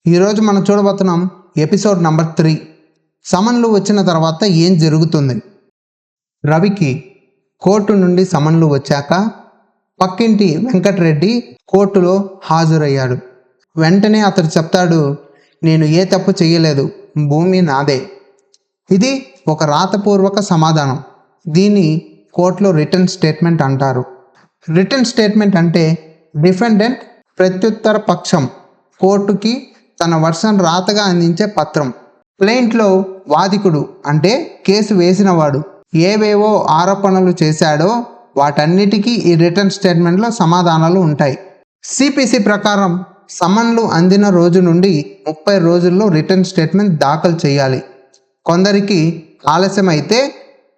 ఈరోజు మనం చూడబోతున్నాం ఎపిసోడ్ నంబర్ 3. సమన్లు వచ్చిన తర్వాత ఏం జరుగుతుంది? రవికి కోర్టు నుండి సమన్లు వచ్చాక పక్కింటి వెంకటరెడ్డి కోర్టులో హాజరయ్యాడు. వెంటనే అతడు చెప్తాడు, నేను ఏ తప్పు చేయలేదు, భూమి నాదే. ఇది ఒక రాతపూర్వక సమాధానం. దీన్ని కోర్టులో రిటర్న్ స్టేట్మెంట్ అంటారు. రిటర్న్ స్టేట్మెంట్ అంటే డిఫెండెంట్ ప్రత్యుత్తర పక్షం కోర్టుకి తన వర్షన్ రాతగా అందించే పత్రం. ప్లెయింట్లో వాదికుడు అంటే కేసు వేసినవాడు ఏవేవో ఆరోపణలు చేశాడో వాటన్నిటికీ ఈ రిటర్న్ స్టేట్మెంట్లో సమాధానాలు ఉంటాయి. సిపిసి ప్రకారం సమన్లు అందిన రోజు నుండి 30 రోజుల్లో రిటర్న్ స్టేట్మెంట్ దాఖలు చేయాలి. కొందరికి ఆలస్యమైతే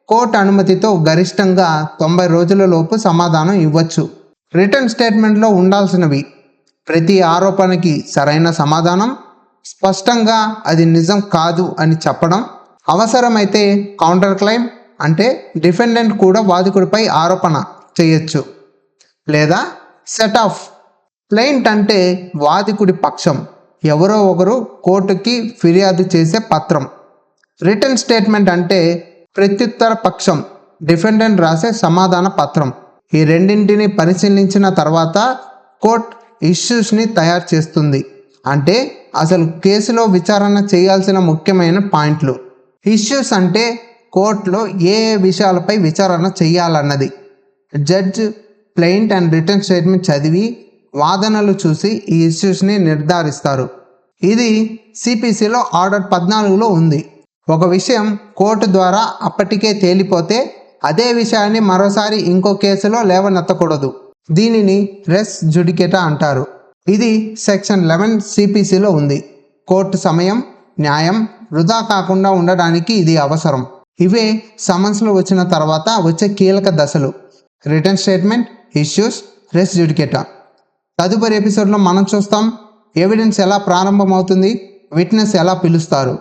కోర్టు అనుమతితో గరిష్టంగా 90 రోజుల లోపు సమాధానం ఇవ్వచ్చు. రిటర్న్ స్టేట్మెంట్లో ఉండాల్సినవి: ప్రతి ఆరోపణకి సరైన సమాధానం, స్పష్టంగా అది నిజం కాదు అని చెప్పడం, అవసరమైతే కౌంటర్ క్లెయిమ్ అంటే డిఫెండెంట్ కూడా వాదికుడిపై ఆరోపణ చేయొచ్చు, లేదా సెట్ ఆఫ్. ప్లెయింట్ అంటే వాదికుడి పక్షం, ఎవరో ఒకరు కోర్టుకి ఫిర్యాదు చేసే పత్రం. రిటర్న్ స్టేట్మెంట్ అంటే ప్రత్యుత్తర పక్షం, డిఫెండెంట్ రాసే సమాధాన పత్రం. ఈ రెండింటిని పరిశీలించిన తర్వాత కోర్టు ఇష్యూస్ని తయారు చేస్తుంది. అంటే అసలు కేసులో విచారణ చేయాల్సిన ముఖ్యమైన పాయింట్లు. ఇష్యూస్ అంటే కోర్టులో ఏ విషయాలపై విచారణ చేయాలన్నది. జడ్జ్ ప్లెయింట్ అండ్ రిటర్న్ స్టేట్మెంట్ చదివి వాదనలు చూసి ఈ ఇష్యూస్ని నిర్ధారిస్తారు. ఇది సిపిసిలో ఆర్డర్ 14లో ఉంది. ఒక విషయం కోర్టు ద్వారా అప్పటికే తేలిపోతే అదే విషయాన్ని మరోసారి ఇంకో కేసులో లేవనెత్తకూడదు. దీనిని రెస్ జుడికేటా అంటారు. ఇది సెక్షన్ 11 సిపిసిలో ఉంది. కోర్టు సమయం, న్యాయం వృధా కాకుండా ఉండడానికి ఇది అవసరం. ఇవే సమన్స్లు వచ్చిన తర్వాత వచ్చే కీలక దశలు: రిటర్న్ స్టేట్మెంట్, ఇష్యూస్, రెస్ జుడికేటా. తదుపరి ఎపిసోడ్లో మనం చూస్తాం ఎవిడెన్స్ ఎలా ప్రారంభమవుతుంది, విట్నెస్ ఎలా పిలుస్తారు.